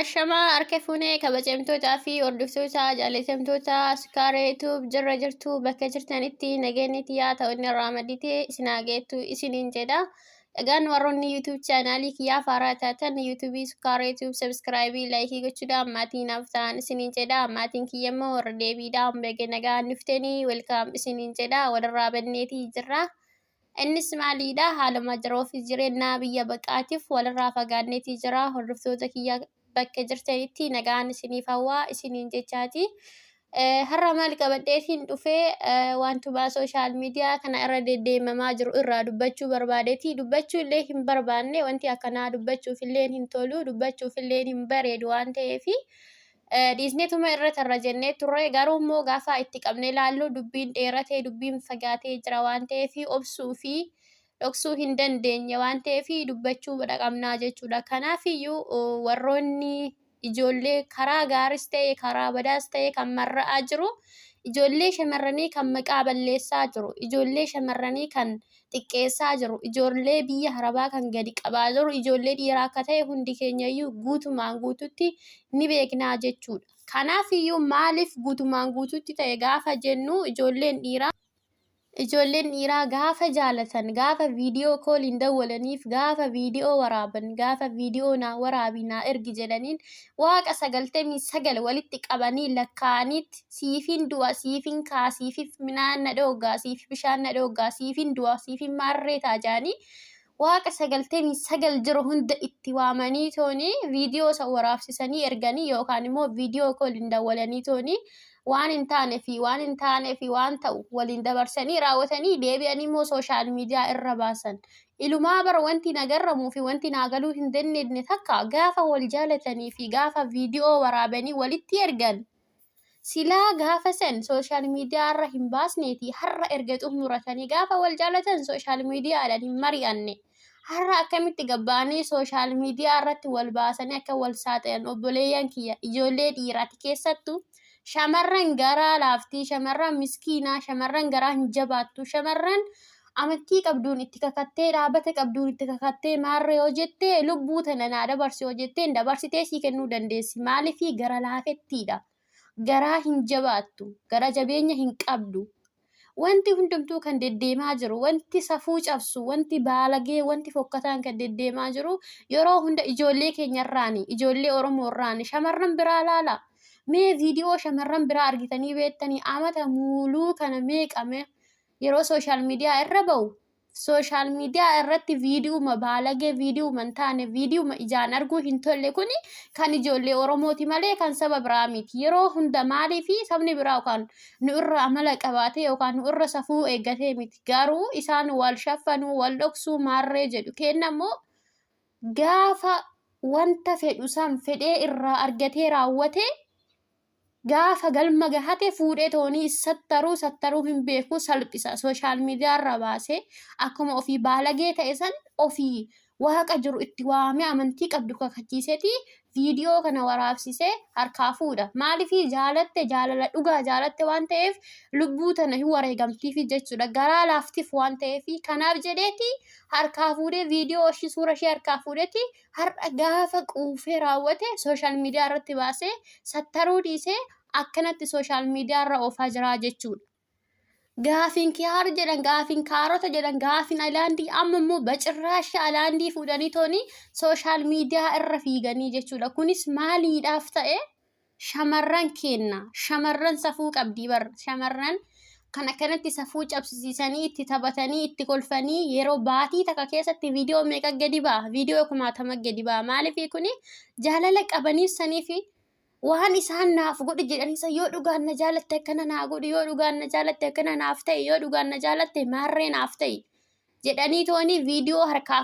Ashamaa harka fuunee kabajamtootaa fi hordoftoota jaallatamtoota Sukkaara YouTube jirra jirtu bakka jirtanitti nageenyi xiyyaa ta'uun irraa madditee isin hageettu isiniin jedha. Egaan warroonni YouTube chaanaalii kiyyaa faaraa taatan YouTube Sukkaara YouTube subscribe like gochuudhaan maatii naaf ta'an isiniin jedha. Maatiin kiyya immoo warra deebiidhaan beeke nagaan nuftanii welcome isiniin jedha. Walirraa banneetii jirra. Innis maaliidha haaluma jiroof jireenya biyya baqaatiif walirraa fagaanneetii jira. Hordoftoota kiyya bakka jirtanitti nagaan isiniif hawwaa isiniin jechaati. Har'a maal qabadheetiin dhufee wantuma social media kana irra deddeemamaa jiru irraa dubbachuu barbaadeeti. Dubbachuu illee hin barbaanne wanti akkanaa dubbachuuf illee hin tolu, dubbachuuf illee hin bareedu waan ta'eefi dhiisneetuma irra tarra jennee turre. Garuu immoo gaafa itti qabnee ilaallu dubbiin dheeratee dubbiin fagaatee jira waan ta'eefi obsuu fi dhoksuu hin dandeenye waan ta'eefi dubbachuu qabnaa jechuudha. Kanaafiyyuu warroonni ijoollee karaa gaaris ta'e karaa badaas ta'e kan marra'aa jiru, ijoollee shamarranii kan maqaa balleessaa jiru, ijoollee shamarranii kan xiqqeessaa jiru, ijoollee biyya harabaa kan gadi qabaa jiru, ijoollee dhiiraa akka ta'e hundi keenyayyuu guutumaan guututti ni beeknaa jechuudha. Kanaafiyyuu maaliif guutumaan guututti ta'e gaafa jennu ijoolleen dhiiraa gaafa jaalatan, gaafa viidiyoo kooliin dawwalaniif, gaafa viidiyoo waraaban, gaafa viidiyoo naa waraabi naa ergi jedhaniin waaqa 99 walitti qabanii lakkaa'aniitti siifin du'a, siifin kaa, siifif midhaan na dhooggaa, siifif bishaan na dhooggaa, siifin du'a, siifin maarree taajanii waaqa 99 jiru hunda itti waamanii tooni viidiyoo isa waraabsisanii erganii yookaan immoo viidiyoo kooliin dawwalanii tooni waan hin taanee fi waan ta'u waliin dabarsanii raawwatanii deebi'anii immoo sooshaal miidiyaa irra baasan. Ilumaa bara wanti nagarramuu fi wanti naagaluu hin dandeenye takka gaafa wal jaalatanii fi gaafa viidiyoo waraabanii walitti ergan. Silaa gaafa san sooshaal miidiyaa irra hin baasneeti har'a erga xumuratanii gaafa wal jaalatan sooshaal miidiyaadhaan hin mari'anne. Har'a akkamitti gabbaanii sooshaal miidiyaa irratti wal baasanii akka wal saaxilan obboleeyyan kiyya ijoollee dhiiraati keessattuu. Shamarran garaa laaftii, shamarran miskiinaa, shamarran garaa hin jabaattu, shamarran amantii qabduun itti kakattee, dhaabata qabduun itti kakattee maarree yoo jettee lubbuu tana naa dabarsi yoo jetteen dabarsitee sii kennuu dandeessi. Maaliifii gara laafettiidha. Garaa hin jabaattu, gara jabeenya hin qabdu. Wanti hundumtuu kan deddeemaa jiru, wanti safuu cabsu, wanti baalagee, wanti fokkataan kan deddeemaa jiru yeroo hunda ijoollee keenyarraani, ijoollee Oromoorraani, shamarran biraa laala. Mee viidiyoo shamarran biraa argitanii beektanii amata muuluu kana meeqame yeroo sooshaal miidiyaa irra ba'u. Sooshaal miidiyaa irratti viidiyuma baalagee, viidiyuma hin taane, viidiyuma ijaan arguu hin tolle kuni kan ijoollee Oromooti malee kan saba biraa miti. Yeroo hunda maaliifi sabni biraa yookaan nu irra amala qabaatee yookaan nu irra safuu eeggatee miti. Garuu isaan wal shaffanuu, wal dhoksuu maarree jedhu. Kennammoo gaafa wanta fedhu san fedhee irraa argatee raawwate gaafa galma gahate fuudhee toonii sattaruu hin beeku salphisa. Sooshaal miidiyaa irra baasee akkuma ofii baalagee ta'e san ofii waaqa jiru itti waamee amantii qabdu kakachiiseeti viidiyoo kana waraabsisee harkaa fuudha. Maaliifii jaalatte, jaalala dhugaa jaalatte waan ta'eef lubbuu tana hin wareegamtiifi jechuudha. Garaa laaftiif waan ta'eefi kanaaf jedheeti harkaa fuudhee viidiyoo suura ishee harkaa fuudheeti har'a gaafa quufee raawwate sooshaal miidiyaa irratti baasee sattaruu dhiisee akkanatti sooshaal miidiyaa irra oofaa jira jechuudha. Gaafin kiyaar jedhan, gaafin kaarota jedhan, gaafin alaandii amma immoo bacirraasha alaandii fuudhanii tooni sooshaal miidiyaa irra fiiganii jechuudha. Kunis maaliidhaaf ta'e shamarran kenna. Shamarran safuu qabdii bar. Shamarran kan akkanatti safuu cabsisiisanii itti taphatanii itti kolfanii yeroo baatii takka keessatti viidiyoo meeqa gadi ba'a? Viidiyoo 1000 gadi ba'a. Maaliifii kuni jaalala qabaniif saniifi waan isaan naaf godhi jedhaniisa yoo dhugaan na jaalatte akkana naa godhi, yoo dhugaan na jaalatte akkana naaf ta'e, yoo dhugaan na jaalatte maarree naaf ta'e jedhanii tooni viidiyoo harkaa